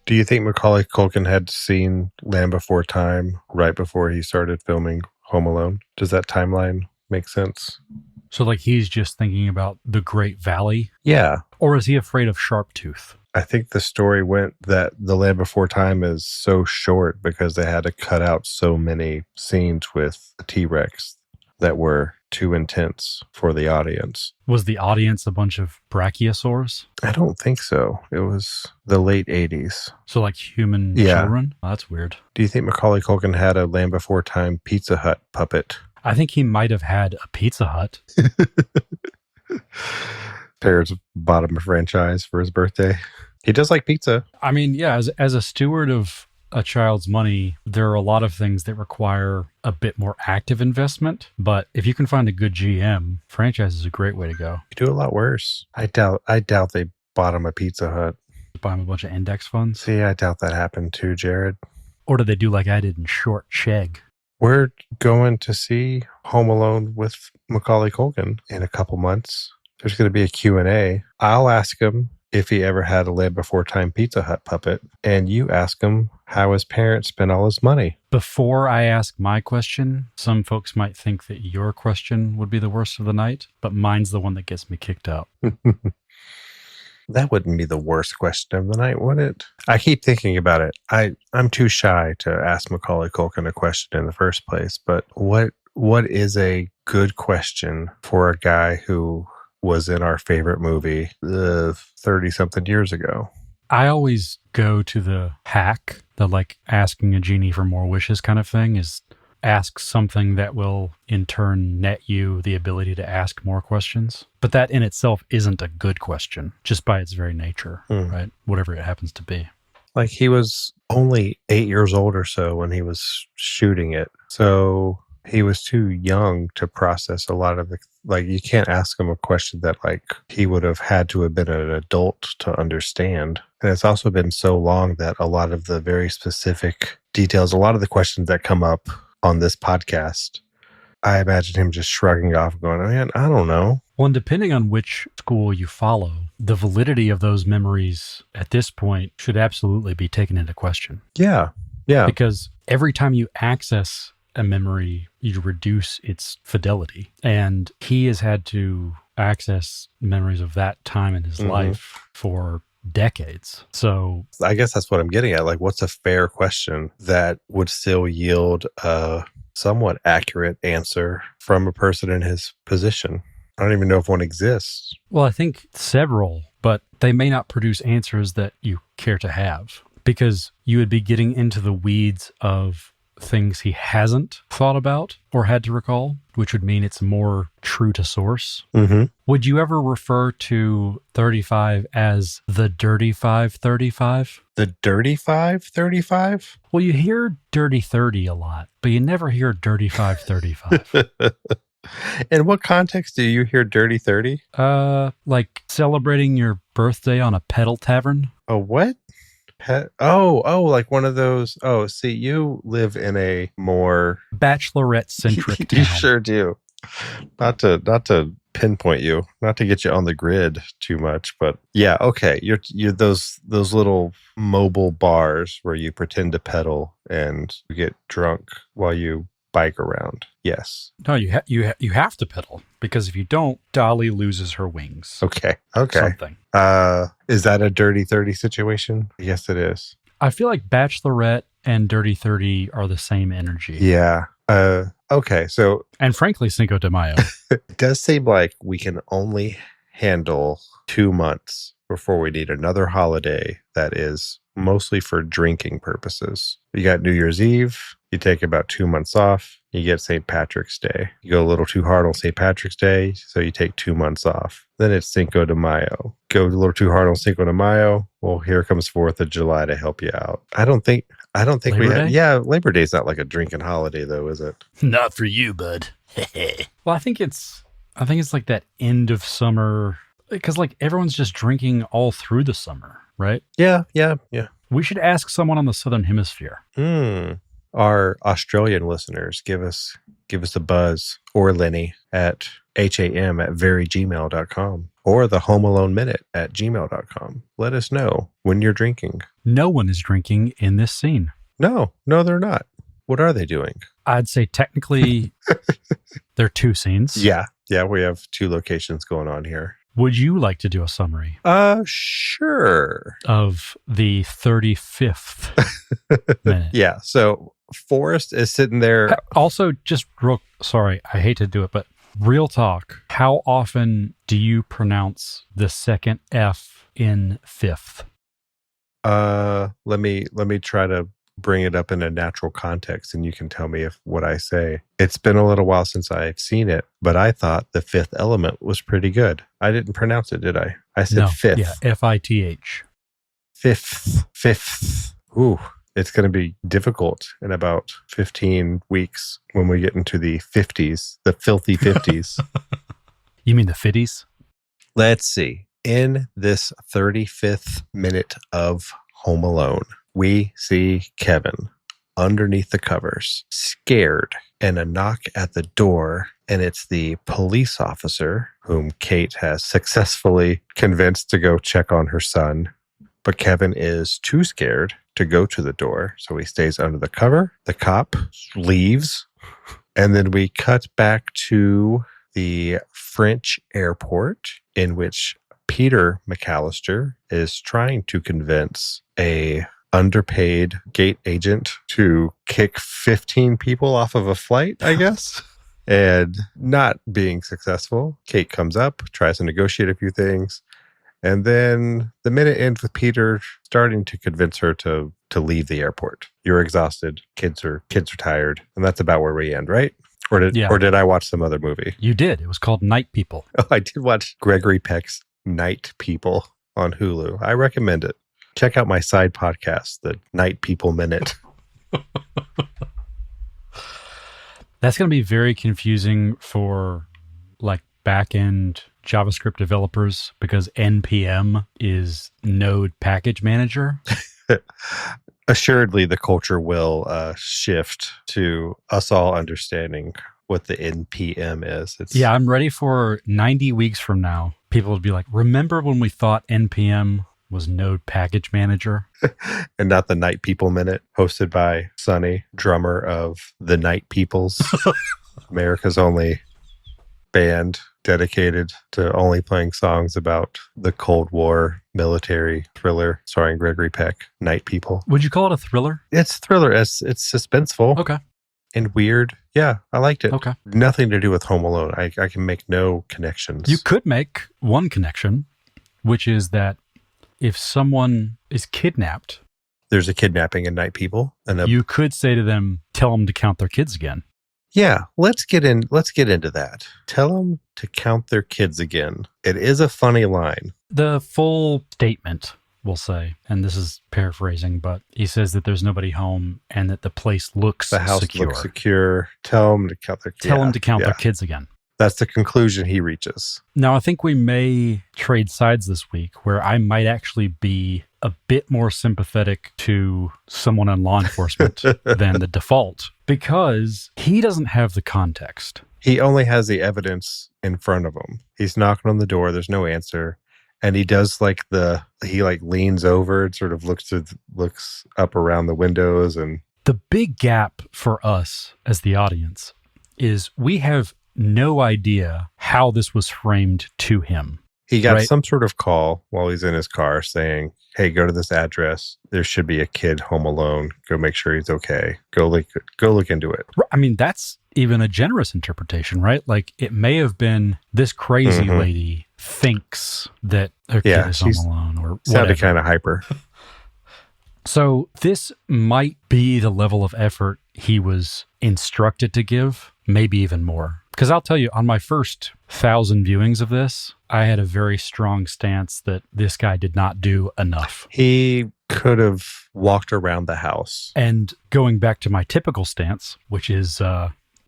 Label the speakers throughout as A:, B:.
A: Do you think Macaulay Culkin had seen Land Before Time right before he started filming Home Alone? Does that timeline make sense?
B: So like he's just thinking about the Great Valley?
A: Yeah.
B: Or is he afraid of Sharptooth?
A: I think the story went that The Land Before Time is so short because they had to cut out so many scenes with the T-Rex that were too intense for the audience.
B: Was the audience a bunch of brachiosaurs?
A: I don't think so. It was the late 80s.
B: So like human children? Oh, that's weird.
A: Do you think Macaulay Culkin had a Land Before Time Pizza Hut puppet?
B: I think he might have had a Pizza Hut.
A: Parents bought him a franchise for his birthday. He does like pizza.
B: I mean, yeah, as a steward of a child's money, there are a lot of things that require a bit more active investment. But if you can find a good GM, franchise is a great way to go.
A: You do a lot worse. I doubt they bought him a Pizza Hut.
B: Buy him a bunch of index funds.
A: See, I doubt that happened too, Jerod.
B: Or did they do like I did in Short Chegg?
A: We're going to see Home Alone with Macaulay Culkin in a couple months. There's going to be a Q&A. I'll ask him if he ever had a Land Before Time Pizza Hut puppet, and you ask him how his parents spent all his money.
B: Before I ask my question, some folks might think that your question would be the worst of the night, but mine's the one that gets me kicked out.
A: That wouldn't be the worst question of the night, would it? I keep thinking about it. I'm too shy to ask Macaulay Culkin a question in the first place, but what is a good question for a guy who was in our favorite movie 30-something years ago?
B: I always go to the hack, the like asking a genie for more wishes kind of thing, is ask something that will in turn net you the ability to ask more questions. But that in itself isn't a good question, just by its very nature, right? Whatever it happens to be.
A: Like he was only 8 years old or so when he was shooting it. So he was too young to process a lot of the, like, you can't ask him a question that like he would have had to have been an adult to understand. And it's also been so long that a lot of the very specific details, a lot of the questions that come up on this podcast, I imagine him just shrugging off and going, man, I don't know.
B: Well, and depending on which school you follow, the validity of those memories at this point should absolutely be taken into question.
A: Yeah. Yeah.
B: Because every time you access a memory, you reduce its fidelity. And he has had to access memories of that time in his life for decades. So
A: I guess that's what I'm getting at. Like, what's a fair question that would still yield a somewhat accurate answer from a person in his position? I don't even know if one exists.
B: Well, I think several, but they may not produce answers that you care to have, because you would be getting into the weeds of things he hasn't thought about or had to recall, which would mean it's more true to source. Would you ever refer to 35 as the Dirty 535?
A: The Dirty 535?
B: Well, you hear Dirty 30 a lot, but you never hear Dirty 535.
A: In what context do you hear Dirty 30?
B: Like celebrating your birthday on a pedal tavern.
A: A what? Like one of those. Oh, see, you live in a more
B: bachorette-centric town.
A: You sure do. Not to pinpoint you, not to get you on the grid too much, but yeah, okay. You're those little mobile bars where you pretend to pedal and you get drunk while you bike around. Yes.
B: No, you have to pedal, because if you don't, Dolly loses her wings.
A: Okay.
B: Something.
A: Is that a Dirty 30 situation? Yes, it is.
B: I feel like Bachelorette and Dirty 30 are the same energy.
A: Yeah. Okay. So,
B: and frankly, Cinco de Mayo.
A: It does seem like we can only handle 2 months before we need another holiday that is mostly for drinking purposes. You got New Year's Eve. You take about 2 months off. You get St. Patrick's Day. You go a little too hard on St. Patrick's Day, so you take 2 months off. Then it's Cinco de Mayo. Go a little too hard on Cinco de Mayo. Well, here comes 4th of July to help you out. I don't think
B: Labor
A: we have.
B: Day?
A: Yeah, Labor Day's not like a drinking holiday, though, is it?
B: Not for you, bud. Well, I think it's like that end of summer, because like everyone's just drinking all through the summer, right?
A: Yeah.
B: We should ask someone on the Southern Hemisphere.
A: Our Australian listeners, give us a buzz, or Lenny at ham@verygmail.com, or the Home Alone Minute at gmail.com. Let us know when you're drinking.
B: No one is drinking in this scene.
A: No, they're not. What are they doing?
B: I'd say technically there are two scenes.
A: Yeah, we have two locations going on here.
B: Would you like to do a summary?
A: Sure.
B: Of the 35th minute.
A: Yeah, so Forrest is sitting there.
B: Also, just sorry, I hate to do it, but real talk. How often do you pronounce the second F in fifth?
A: Let me try to bring it up in a natural context, and you can tell me if what I say. It's been a little while since I've seen it, but I thought The Fifth Element was pretty good. I didn't pronounce it, did I? I said fifth.
B: Yeah, F-I-T-H.
A: Fifth. Ooh, it's going to be difficult in about 15 weeks when we get into the 50s, the filthy 50s.
B: You mean the 50s?
A: Let's see. In this 35th minute of Home Alone, we see Kevin underneath the covers, scared, and a knock at the door, and it's the police officer whom Kate has successfully convinced to go check on her son. But Kevin is too scared to go to the door, so he stays under the cover. The cop leaves, and then we cut back to the French airport in which Peter McAllister is trying to convince a underpaid gate agent to kick 15 people off of a flight, I guess, and not being successful. Kate comes up, tries to negotiate a few things, and then the minute ends with Peter starting to convince her to leave the airport. You're exhausted, kids are tired, and that's about where we end, right? Or did I watch some other movie?
B: You did. It was called Night People.
A: Oh, I did watch Gregory Peck's Night People on Hulu. I recommend it. Check out my side podcast, the Night People Minute.
B: That's going to be very confusing for like back-end JavaScript developers because NPM is Node Package Manager.
A: Assuredly, the culture will shift to us all understanding what the NPM is.
B: Yeah, I'm ready for 90 weeks from now. People would be like, remember when we thought NPM was Node Package Manager?
A: And not the Night People Minute, hosted by Sonny, drummer of the Night Peoples, America's only band dedicated to only playing songs about the Cold War military thriller starring Gregory Peck, Night People.
B: Would you call it a thriller?
A: It's thriller. It's suspenseful.
B: Okay.
A: And weird. Yeah, I liked it.
B: Okay.
A: Nothing to do with Home Alone. I can make no connections.
B: You could make one connection, which is that if someone is kidnapped,
A: there's a kidnapping in Night People, and
B: you could say to them, tell them to count their kids again.
A: Yeah, let's get into that. Tell them to count their kids again. It is a funny line.
B: The full statement, we'll say, and this is paraphrasing, but he says that there's nobody home and that the place looks
A: the house
B: secure.
A: Looks secure. Tell them to count their kids.
B: Tell them to count their kids again.
A: That's the conclusion he reaches.
B: Now, I think we may trade sides this week where I might actually be a bit more sympathetic to someone in law enforcement than the default because he doesn't have the context.
A: He only has the evidence in front of him. He's knocking on the door. There's no answer. And he does he leans over and sort of looks up around the windows. And
B: the big gap for us as the audience is we have no idea how this was framed to him.
A: He got some sort of call while he's in his car saying, hey, go to this address. There should be a kid home alone. Go make sure he's okay. Go look into it.
B: I mean, that's even a generous interpretation, right? Like it may have been this crazy lady thinks that her kid is home alone or whatever.
A: Sounded kind of hyper.
B: So this might be the level of effort he was instructed to give, maybe even more. Because I'll tell you, on my first 1,000 viewings of this, I had a very strong stance that this guy did not do enough.
A: He could have walked around the house.
B: And going back to my typical stance, which is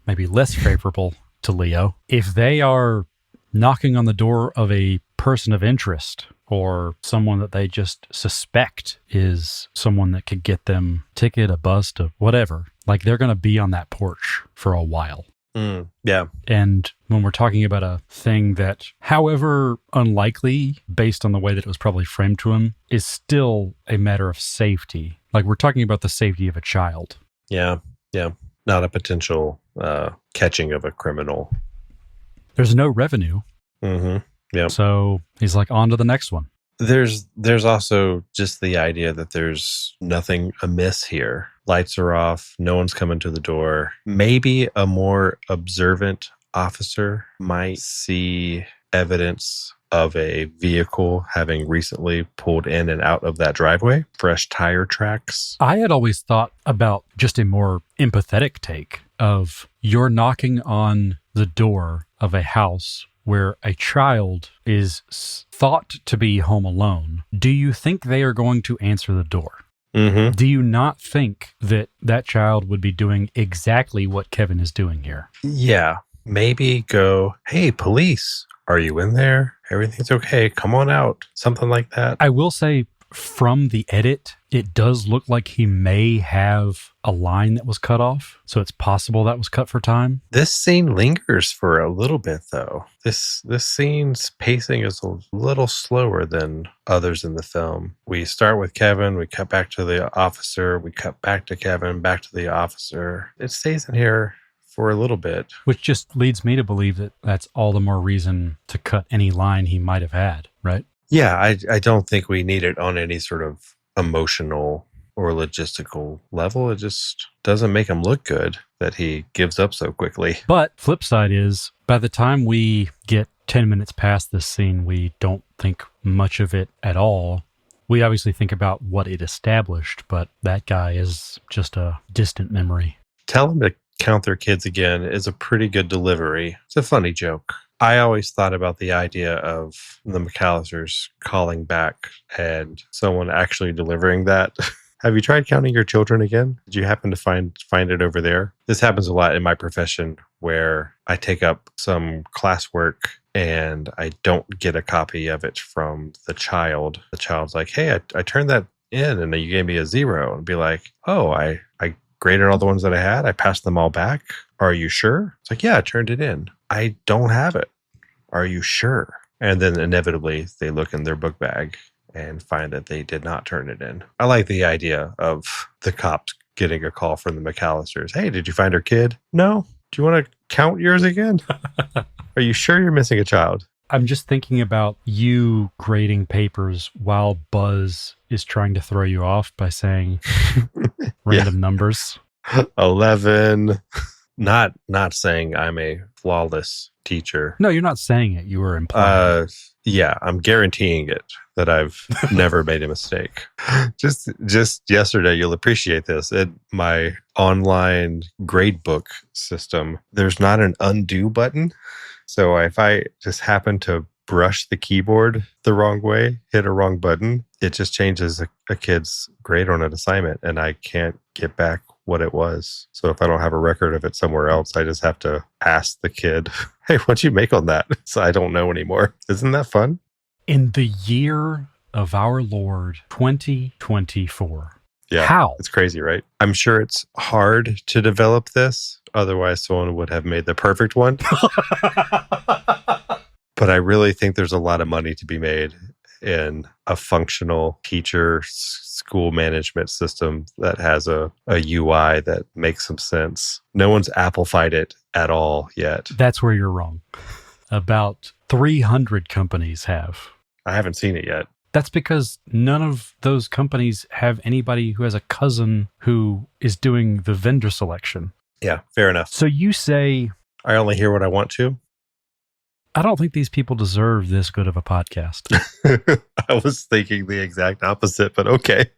B: maybe less favorable to Leo, if they are knocking on the door of a person of interest or someone that they just suspect is someone that could get them a ticket, a bus, to whatever, like they're going to be on that porch for a while.
A: Yeah.
B: And when we're talking about a thing that, however unlikely, based on the way that it was probably framed to him, is still a matter of safety. Like, we're talking about the safety of a child.
A: Yeah. Yeah. Not a potential catching of a criminal.
B: There's no revenue.
A: Mm-hmm. Yeah.
B: So he's like, on to the next one.
A: There's also just the idea that there's nothing amiss here. Lights are off. No one's coming to the door. Maybe a more observant officer might see evidence of a vehicle having recently pulled in and out of that driveway. Fresh tire tracks.
B: I had always thought about just a more empathetic take of you're knocking on the door of a house where a child is thought to be home alone. Do you think they are going to answer the door?
A: Mm-hmm.
B: Do you not think that that child would be doing exactly what Kevin is doing here?
A: Yeah. Maybe go, hey, police, are you in there? Everything's okay. Come on out. Something like that.
B: I will say, from the edit, it does look like he may have a line that was cut off. So it's possible that was cut for time.
A: This scene lingers for a little bit, though. This scene's pacing is a little slower than others in the film. We start with Kevin, we cut back to the officer, we cut back to Kevin, back to the officer. It stays in here for a little bit.
B: Which just leads me to believe that that's all the more reason to cut any line he might have had, right?
A: Yeah, I don't think we need it on any sort of emotional or logistical level. It just doesn't make him look good that he gives up so quickly.
B: But flip side is, by the time we get 10 minutes past this scene, we don't think much of it at all. We obviously think about what it established, but that guy is just a distant memory.
A: Tell them to count their kids again is a pretty good delivery. It's a funny joke. I always thought about the idea of the McAllisters calling back and someone actually delivering that. Have you tried counting your children again? Did you happen to find it over there? This happens a lot in my profession where I take up some classwork and I don't get a copy of it from the child. The child's like, hey, I turned that in and you gave me a 0. And be like, oh, I graded all the ones that I had. I passed them all back. Are you sure? It's like, yeah, I turned it in. I don't have it. Are you sure? And then inevitably they look in their book bag and find that they did not turn it in. I like the idea of the cops getting a call from the McAllisters. Hey, did you find our kid? No. Do you want to count yours again? Are you sure you're missing a child?
B: I'm just thinking about you grading papers while Buzz is trying to throw you off by saying random numbers.
A: 11. Not saying I'm a flawless teacher.
B: No, you're not saying it. You were implying.
A: Yeah, I'm guaranteeing it that I've never made a mistake. Just yesterday, you'll appreciate this. In my online gradebook system, there's not an undo button. So if I just happen to brush the keyboard the wrong way, hit a wrong button, it just changes a kid's grade on an assignment and I can't get back what it was. So if I don't have a record of it somewhere else, I just have to ask the kid, hey, what'd you make on that? So I don't know anymore. Isn't that fun?
B: In the year of our Lord, 2024.
A: Yeah.
B: How?
A: It's crazy, right? I'm sure it's hard to develop this. Otherwise, someone would have made the perfect one. But I really think there's a lot of money to be made in a functional teacher school management system that has a UI that makes some sense. No one's Apple-fied it at all yet.
B: That's where you're wrong. About 300 companies have.
A: I haven't seen it yet.
B: That's because none of those companies have anybody who has a cousin who is doing the vendor selection.
A: Yeah, fair enough.
B: So you say,
A: I only hear what I want to.
B: I don't think these people deserve this good of a podcast.
A: I was thinking the exact opposite, but okay.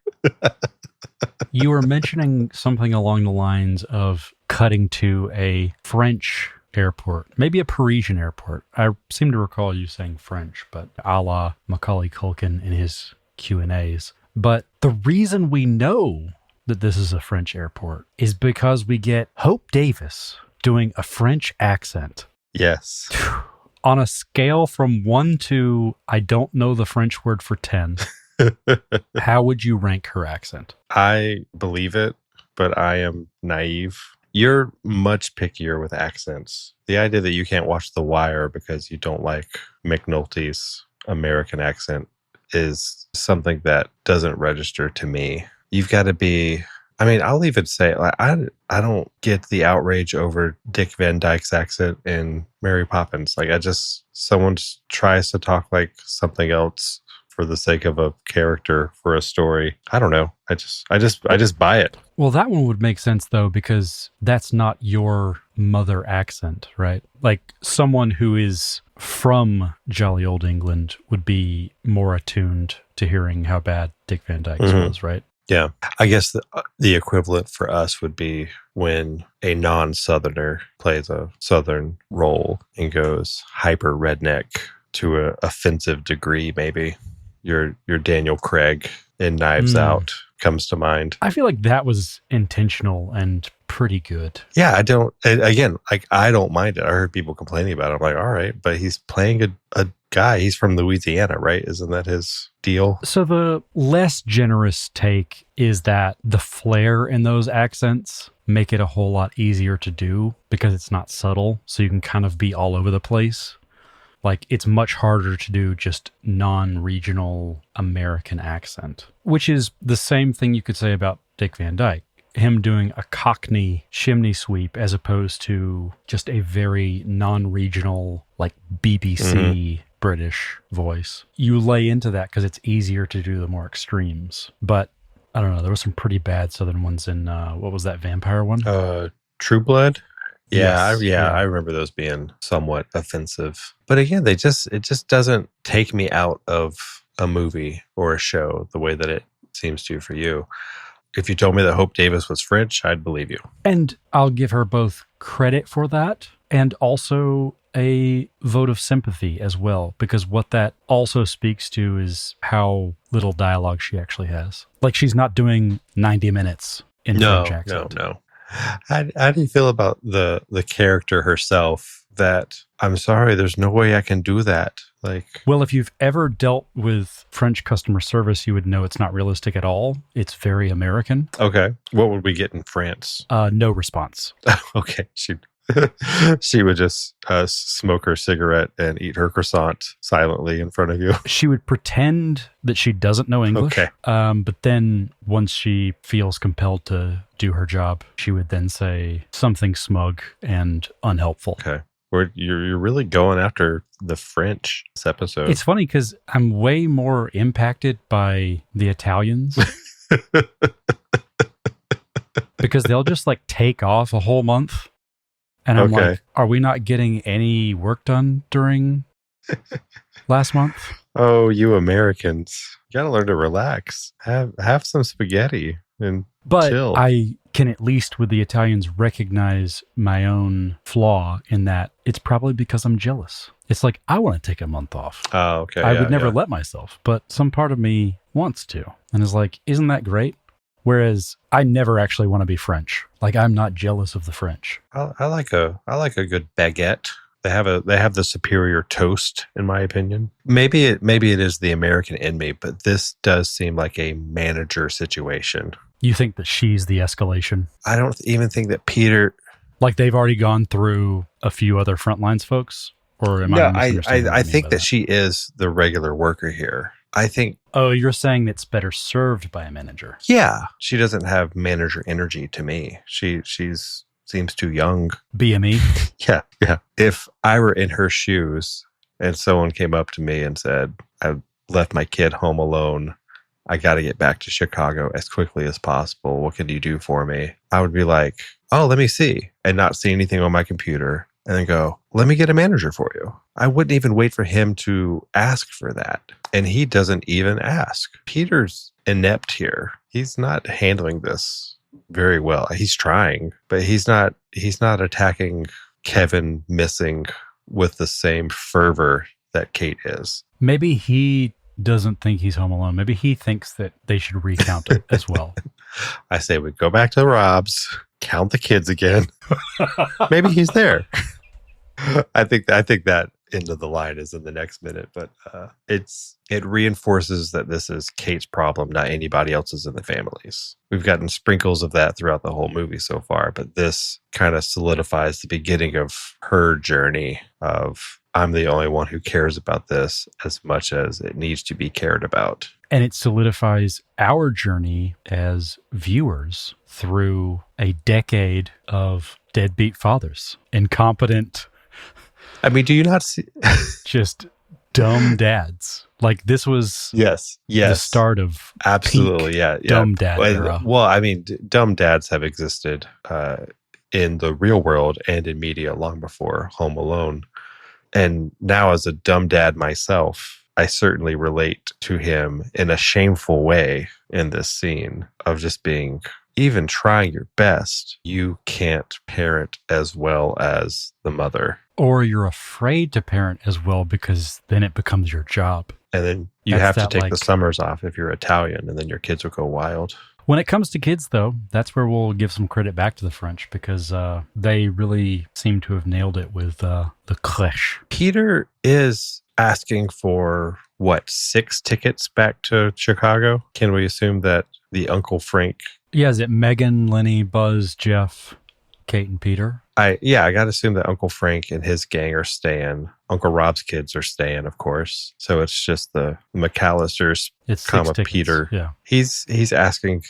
B: You were mentioning something along the lines of cutting to a French airport, maybe a Parisian airport. I seem to recall you saying French, but a la Macaulay Culkin in his Q&As. But the reason we know that this is a French airport is because we get Hope Davis doing a French accent.
A: Yes.
B: On a scale from 1 to, I don't know the French word for 10, how would you rank her accent?
A: I believe it, but I am naive You're much pickier with accents. The idea that you can't watch The Wire because you don't like McNulty's American accent is something that doesn't register to me. You've got to be. I mean, I'll even say, like, I don't get the outrage over Dick Van Dyke's accent in Mary Poppins. Like, someone tries to talk like something else for the sake of a character for a story. I don't know. I just buy it.
B: Well, that one would make sense though, because that's not your mother accent, right? Like someone who is from jolly old England would be more attuned to hearing how bad Dick Van Dyke's was, right?
A: Yeah. I guess the equivalent for us would be when a non-Southerner plays a Southern role and goes hyper redneck to a offensive degree, maybe. Your Daniel Craig in Knives Out comes to mind.
B: I feel like that was intentional and pretty good.
A: Yeah, I don't mind it. I heard people complaining about it. I'm like, all right, but he's playing a guy. He's from Louisiana, right? Isn't that his deal?
B: So the less generous take is that the flair in those accents make it a whole lot easier to do because it's not subtle. So you can kind of be all over the place. Like, it's much harder to do just non-regional American accent, which is the same thing you could say about Dick Van Dyke. Him doing a Cockney chimney sweep as opposed to just a very non-regional, like BBC British voice. You lay into that because it's easier to do the more extremes. But, I don't know, there were some pretty bad Southern ones in, what was that vampire one?
A: True Blood? Yeah,
B: Yes,
A: I remember those being somewhat offensive. But again, it just doesn't take me out of a movie or a show the way that it seems to for you. If you told me that Hope Davis was French, I'd believe you.
B: And I'll give her both credit for that and also a vote of sympathy as well, because what that also speaks to is how little dialogue she actually has. Like, she's not doing 90 minutes in French accent.
A: No. How do you feel about the character herself that, I'm sorry, there's no way I can do that? Like,
B: well, if you've ever dealt with French customer service, you would know it's not realistic at all. It's very American.
A: Okay. What would we get in France?
B: No response.
A: Okay. She would just smoke her cigarette and eat her croissant silently in front of you.
B: She would pretend that she doesn't know English.
A: Okay.
B: But then once she feels compelled to do her job, she would then say something smug and unhelpful.
A: Okay. You're really going after the French this episode.
B: It's funny because I'm way more impacted by the Italians. Because they'll just like take off a whole month. And I'm like, are we not getting any work done during last month?
A: Oh, you Americans. You got to learn to relax. Have some spaghetti and chill.
B: I can at least with the Italians recognize my own flaw in that it's probably because I'm jealous. It's like, I want to take a month off.
A: Oh, okay.
B: I would never let myself, but some part of me wants to. And is like, isn't that great? Whereas I never actually want to be French. Like, I'm not jealous of the French.
A: I like a good baguette. They have the superior toast, in my opinion. Maybe it is the American in me, but this does seem like a manager situation.
B: You think that she's the escalation?
A: I don't even think that Peter.
B: Like, they've already gone through a few other frontlines folks, or am I misunderstanding?
A: I think that she is the regular worker here. I think.
B: Oh, you're saying it's better served by a manager.
A: Yeah. She doesn't have manager energy to me. She's seems too young.
B: BME?
A: Yeah. If I were in her shoes and someone came up to me and said, I left my kid home alone, I got to get back to Chicago as quickly as possible. What can you do for me? I would be like, oh, let me see, and not see anything on my computer. And then go, let me get a manager for you. I wouldn't even wait for him to ask for that. And he doesn't even ask. Peter's inept here. He's not handling this very well. He's trying, but he's not attacking Kevin missing with the same fervor that Kate is.
B: Maybe he doesn't think he's home alone. Maybe he thinks that they should recount it as well.
A: I say we go back to Rob's, count the kids again. Maybe he's there. I think that end of the line is in the next minute, but it reinforces that this is Kate's problem, not anybody else's in the families. We've gotten sprinkles of that throughout the whole movie so far, but this kind of solidifies the beginning of her journey of, I'm the only one who cares about this as much as it needs to be cared about.
B: And it solidifies our journey as viewers through a decade of deadbeat fathers, incompetent.
A: I mean, do you not see
B: just dumb dads? Like, this was
A: yes
B: the start of
A: absolutely
B: dumb dad era.
A: Well, I mean, dumb dads have existed in the real world and in media long before Home Alone. And now, as a dumb dad myself, I certainly relate to him in a shameful way in this scene of just being, even trying your best, you can't parent as well as the mother.
B: Or you're afraid to parent as well because then it becomes your job.
A: And then you have to take the summers off if you're Italian, and then your kids will go wild.
B: When it comes to kids, though, that's where we'll give some credit back to the French, because they really seem to have nailed it with the crèche.
A: Peter is asking for, 6 tickets back to Chicago? Can we assume that the Uncle Frank...
B: Yeah, is it Megan, Lenny, Buzz, Jeff, Kate, and Peter?
A: I got to assume that Uncle Frank and his gang are staying. Uncle Rob's kids are staying, of course. So it's just the McAllisters, Peter.
B: Yeah.
A: He's asking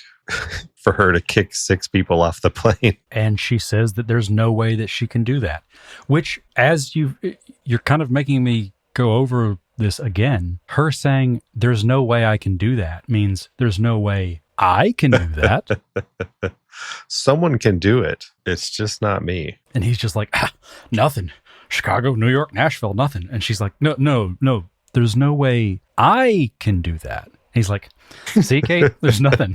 A: for her to kick 6 people off the plane.
B: And she says that there's no way that she can do that. Which, as you're kind of making me go over this again, her saying, there's no way I can do that, means there's no way I can do that.
A: Someone can do it. It's just not me.
B: And he's just like, nothing. Chicago, New York, Nashville, nothing. And she's like, no. There's no way I can do that. And he's like, see, Kate, there's nothing.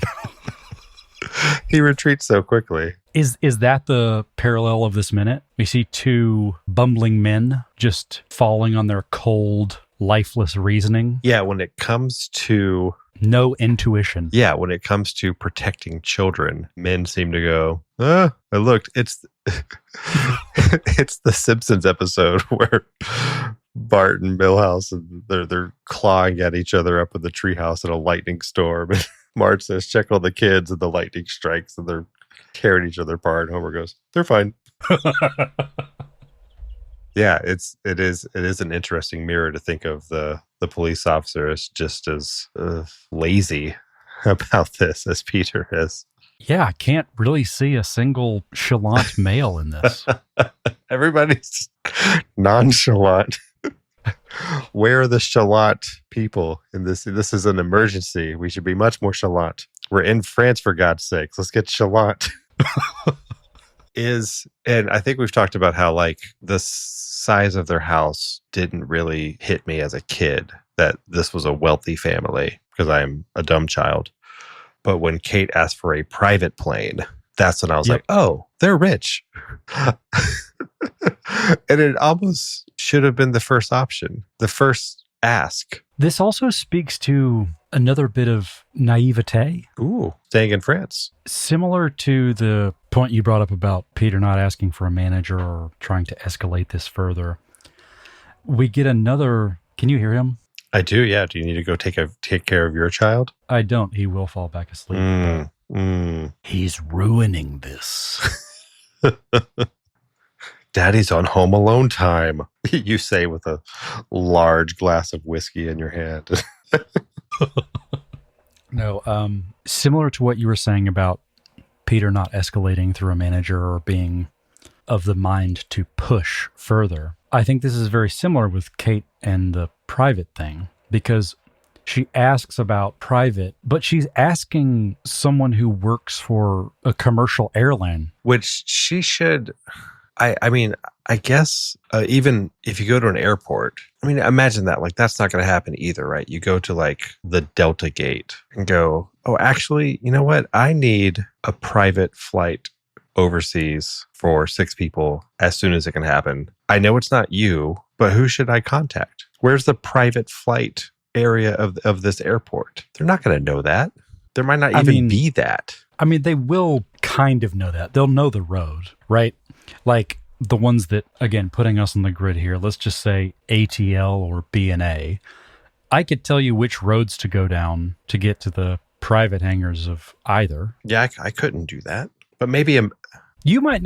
A: He retreats so quickly.
B: Is that the parallel of this minute? We see 2 bumbling men just falling on their cold, lifeless reasoning.
A: Yeah, when it comes to...
B: no intuition.
A: Yeah, when it comes to protecting children, men seem to go, I looked. It's it's the Simpsons episode where Bart and Milhouse, and they're clawing at each other up in the treehouse in a lightning storm. And Marge says, check on the kids, and the lightning strikes, and they're tearing each other apart. And Homer goes, they're fine. Yeah, it is an interesting mirror to think of the police officer as just as lazy about this as Peter is.
B: Yeah, I can't really see a single chalant male in this.
A: Everybody's nonchalant. Where are the chalant people in this? This is an emergency. We should be much more chalant. We're in France, for God's sakes. Let's get chalant. And I think we've talked about how, like, the size of their house didn't really hit me as a kid, that this was a wealthy family, because I'm a dumb child. But when Kate asked for a private plane, that's when I was like, oh, they're rich. And it almost should have been the first option, the first ask.
B: This also speaks to another bit of naivete.
A: Ooh, staying in France.
B: Similar to the point you brought up about Peter not asking for a manager or trying to escalate this further. We get another... Can you hear him?
A: I do, yeah. Do you need to go take care of your child?
B: I don't. He will fall back asleep. He's ruining this.
A: Daddy's on Home Alone time, you say with a large glass of whiskey in your hand.
B: No, similar to what you were saying about Peter not escalating through a manager or being of the mind to push further. I think this is very similar with Kate and the private thing, because she asks about private, but she's asking someone who works for a commercial airline.
A: Which she should... I mean, I guess even if you go to an airport, I mean, imagine that. Like, that's not going to happen either, right? You go to, like, the Delta gate and go, oh, actually, you know what? I need a private flight overseas for 6 people as soon as it can happen. I know it's not you, but who should I contact? Where's the private flight area of this airport? They're not going to know that. There might not even be that.
B: I mean, they will kind of know that. They'll know the road, right? Like, the ones that, again, putting us on the grid here, let's just say ATL or B&A, I could tell you which roads to go down to get to the private hangars of either.
A: Yeah, I couldn't do that. But maybe
B: you might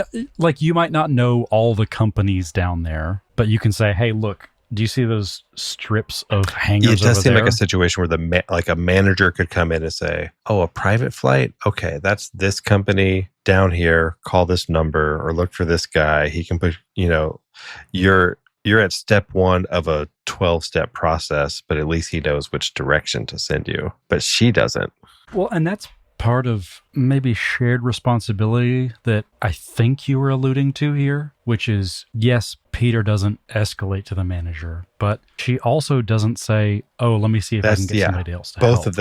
B: not know all the companies down there, but you can say, hey, look, do you see those strips of hangars?
A: It does seem
B: there?
A: like a situation where like a manager could come in and say, oh, a private flight? Okay, that's this company down here. Call this number or look for this guy. He can put, you're at step 1 of a 12-step process, but at least he knows which direction to send you. But she doesn't.
B: Well, and that's part of maybe shared responsibility that I think you were alluding to here, which is, yes, Peter doesn't escalate to the manager, but she also doesn't say, oh, let me see if I can get somebody else to help.
A: Both of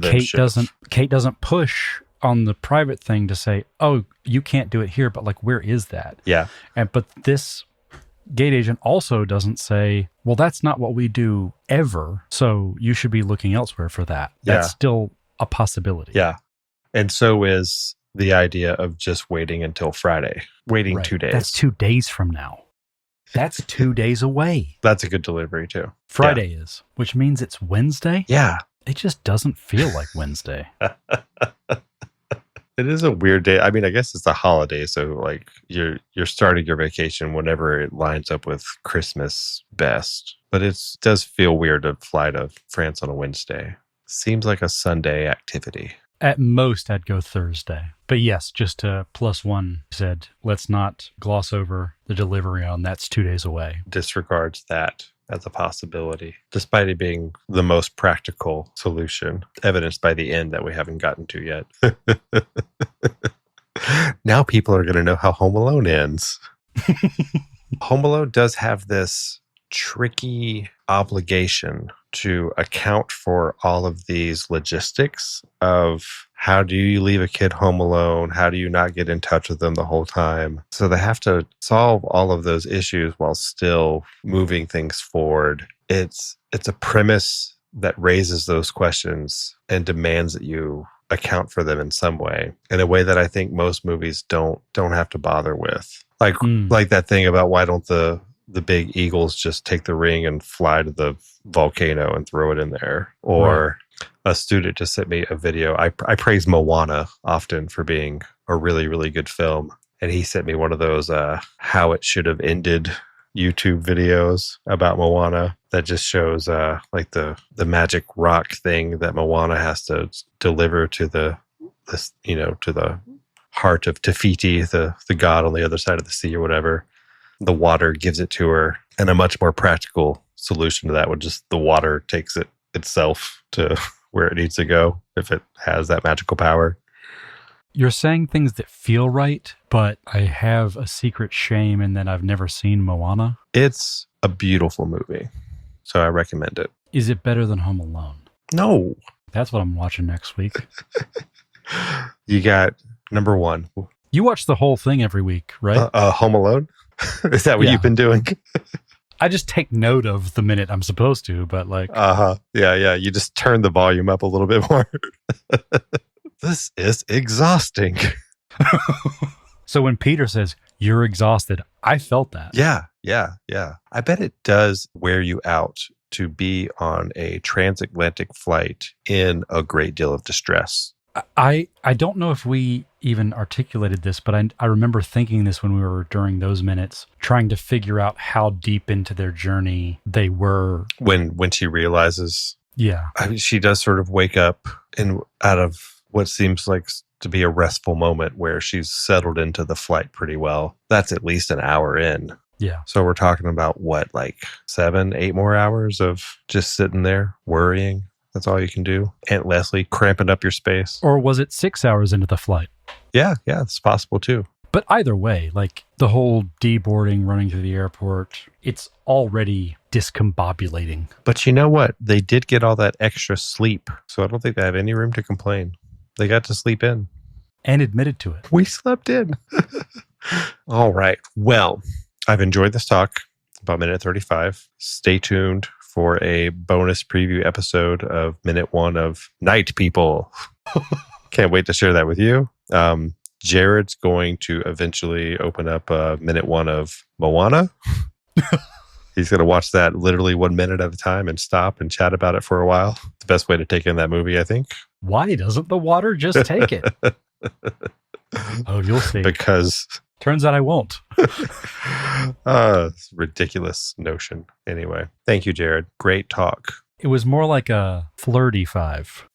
A: them
B: Kate doesn't push on the private thing to say, oh, you can't do it here, but like, where is that?
A: Yeah.
B: But this gate agent also doesn't say, well, that's not what we do ever, so you should be looking elsewhere for that. That's still a possibility.
A: Yeah. And so is the idea of just waiting until Friday, waiting 2 days.
B: That's 2 days from now. That's 2 days away.
A: That's a good delivery too.
B: Friday is, which means it's Wednesday.
A: Yeah.
B: It just doesn't feel like Wednesday.
A: It is a weird day. I mean, I guess it's a holiday, so like you're starting your vacation whenever it lines up with Christmas best. But it does feel weird to fly to France on a Wednesday. Seems like a Sunday activity.
B: At most, I'd go Thursday. But yes, just to +1 said, let's not gloss over the delivery on that's 2 days away.
A: Disregards that as a possibility, despite it being the most practical solution, evidenced by the end that we haven't gotten to yet. Now people are going to know how Home Alone ends. Home Alone does have this tricky obligation to account for all of these logistics of how do you leave a kid home alone? How do you not get in touch with them the whole time? So they have to solve all of those issues while still moving things forward. It's a premise that raises those questions and demands that you account for them in some way, in a way that I think most movies don't have to bother with. Like that thing about why don't the big eagles just take the ring and fly to the volcano and throw it in there. Or a student just sent me a video. I praise Moana often for being a really, really good film. And he sent me one of those how it should have ended YouTube videos about Moana that just shows like the magic rock thing that Moana has to deliver to the heart of Tafiti, the god on the other side of the sea or whatever. The water gives it to her, and a much more practical solution to that would just the water takes it itself to where it needs to go if it has that magical power.
B: You're saying things that feel right, but I have a secret shame in that I've never seen Moana.
A: It's a beautiful movie, so I recommend it.
B: Is it better than Home Alone?
A: No.
B: That's what I'm watching next week.
A: You got number 1.
B: You watch the whole thing every week, right?
A: Home Alone? Is that what you've been doing?
B: I just take note of the minute I'm supposed to, but like...
A: Yeah. You just turn the volume up a little bit more. This is exhausting.
B: So when Peter says, you're exhausted, I felt that.
A: Yeah. I bet it does wear you out to be on a transatlantic flight in a great deal of distress.
B: I don't know if we even articulated this, but I remember thinking this when we were during those minutes, trying to figure out how deep into their journey they were.
A: When she realizes, she does sort of wake up out of what seems like to be a restful moment where she's settled into the flight pretty well. That's at least an hour in.
B: Yeah.
A: So we're talking about what, like 7-8 more hours of just sitting there worrying. That's all you can do. Aunt Leslie cramping up your space.
B: Or was it 6 hours into the flight?
A: Yeah, it's possible too.
B: But either way, like the whole deboarding, running through the airport, it's already discombobulating.
A: But you know what? They did get all that extra sleep, so I don't think they have any room to complain. They got to sleep in.
B: And admitted to it.
A: We slept in. All right. Well, I've enjoyed this talk, about minute 35. Stay tuned for a bonus preview episode of minute 1 of Night People. Can't wait to share that with you. Jared's going to eventually open up minute 1 of Moana. He's going to watch that literally 1 minute at a time and stop and chat about it for a while. The best way to take in that movie, I think.
B: Why doesn't the water just take it? Oh, you'll see.
A: Because
B: turns out I won't.
A: Ridiculous notion. Anyway, thank you, Jared. Great talk.
B: It was more like a flirty 5.